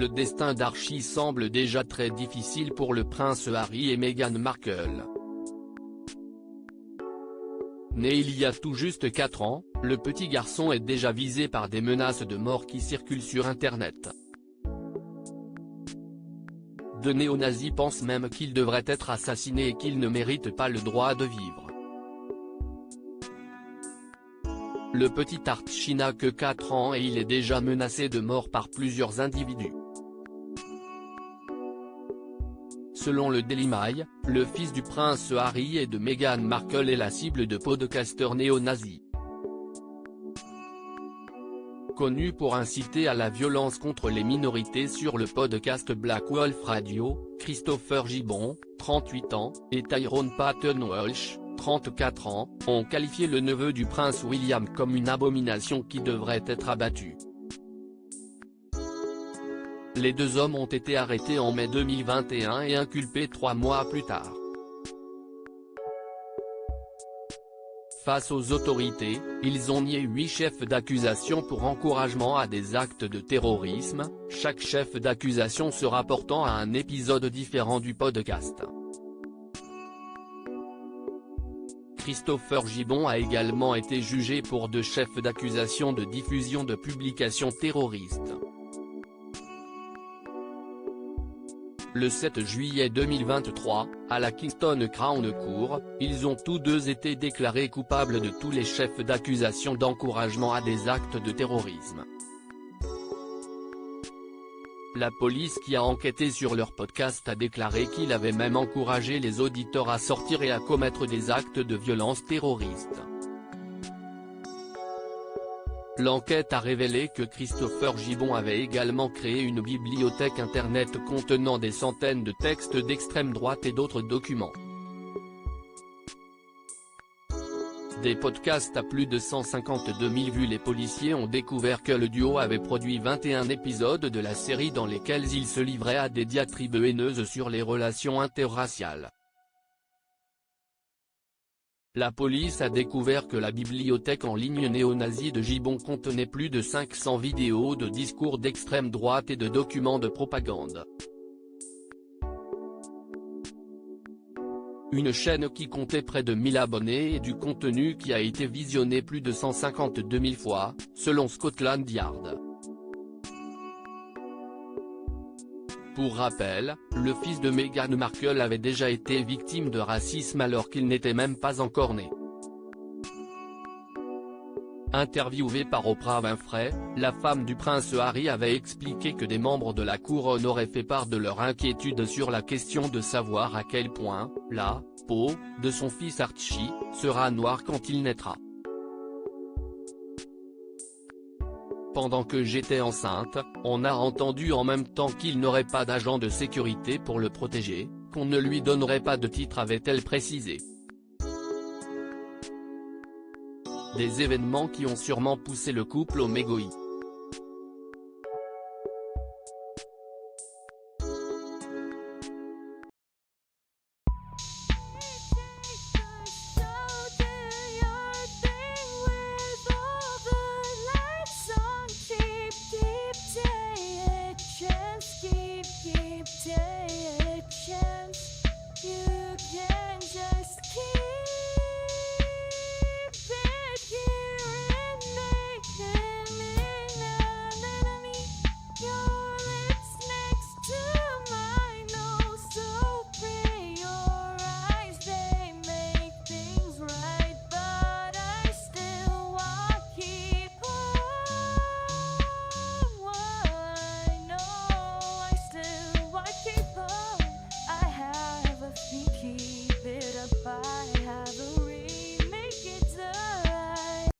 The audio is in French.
le destin d'Archie semble déjà très difficile pour le prince Harry et Meghan Markle. Né il y a tout juste 4 ans, le petit garçon est déjà visé par des menaces de mort qui circulent sur Internet. De néo-nazis pensent même qu'il devrait être assassiné et qu'il ne mérite pas le droit de vivre. Le petit Archie n'a que 4 ans et il est déjà menacé de mort par plusieurs individus. Selon le Daily Mail, le fils du prince Harry et de Meghan Markle est la cible de podcasteurs néo-nazis. Connu pour inciter à la violence contre les minorités sur le podcast Black Wolf Radio, Christopher Gibbon, 38 ans, et Tyrone Patton Walsh, 34 ans, ont qualifié le neveu du prince William comme une abomination qui devrait être abattue. Les deux hommes ont été arrêtés en mai 2021 et inculpés 3 mois plus tard. Face aux autorités, ils ont nié 8 chefs d'accusation pour encouragement à des actes de terrorisme, chaque chef d'accusation se rapportant à un épisode différent du podcast. Christopher Gibbon a également été jugé pour 2 chefs d'accusation de diffusion de publications terroristes. Le 7 juillet 2023, à la Kingston Crown Court, ils ont tous deux été déclarés coupables de tous les chefs d'accusation d'encouragement à des actes de terrorisme. La police qui a enquêté sur leur podcast a déclaré qu'il avait même encouragé les auditeurs à sortir et à commettre des actes de violence terroriste. L'enquête a révélé que Christopher Gibbon avait également créé une bibliothèque internet contenant des centaines de textes d'extrême droite et d'autres documents. Des podcasts à plus de 152 000 vues. Les policiers ont découvert que le duo avait produit 21 épisodes de la série dans lesquels ils se livraient à des diatribes haineuses sur les relations interraciales. La police a découvert que la bibliothèque en ligne néo-nazie de Gibbon contenait plus de 500 vidéos de discours d'extrême droite et de documents de propagande. Une chaîne qui comptait près de 1000 abonnés et du contenu qui a été visionné plus de 152 000 fois, selon Scotland Yard. Pour rappel, le fils de Meghan Markle avait déjà été victime de racisme alors qu'il n'était même pas encore né. Interviewée par Oprah Winfrey, la femme du prince Harry avait expliqué que des membres de la couronne auraient fait part de leur inquiétude sur la question de savoir à quel point la peau de son fils Archie sera noire quand il naîtra. Pendant que j'étais enceinte, on a entendu en même temps qu'il n'aurait pas d'agent de sécurité pour le protéger, qu'on ne lui donnerait pas de titre, avait-elle précisé. Des événements qui ont sûrement poussé le couple au mégoï.